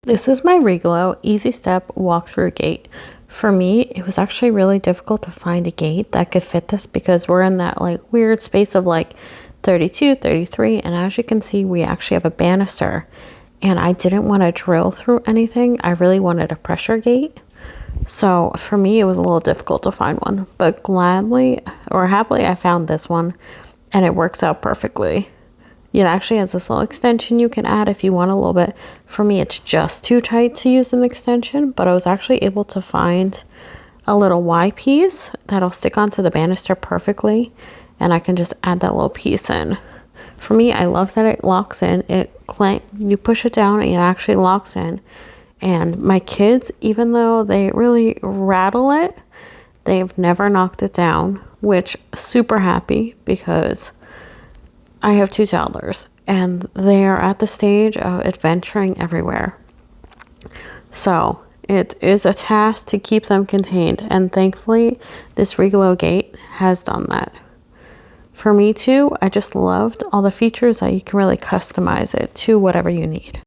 This is my Regalo Easy Step Walk-Through Gate. For me, it was actually really difficult to find a gate that could fit this because we're in that like weird space of like 32, 33, and as you can see, we actually have a banister. And I didn't want to drill through anything. I really wanted a pressure gate. So for me, it was a little difficult to find one, but gladly or happily, I found this one and it works out perfectly. It actually has this little extension you can add if you want a little bit. For me, it's just too tight to use an extension, but I was actually able to find a little Y piece that'll stick onto the banister perfectly, and I can just add that little piece in. For me, I love that it locks in. You push it down and it actually locks in. And my kids, even though they really rattle it, they've never knocked it down, which super happy because I have 2 toddlers and they are at the stage of adventuring everywhere. So it is a task to keep them contained, and thankfully this Regalo gate has done that. For me too, I just loved all the features that you can really customize it to whatever you need.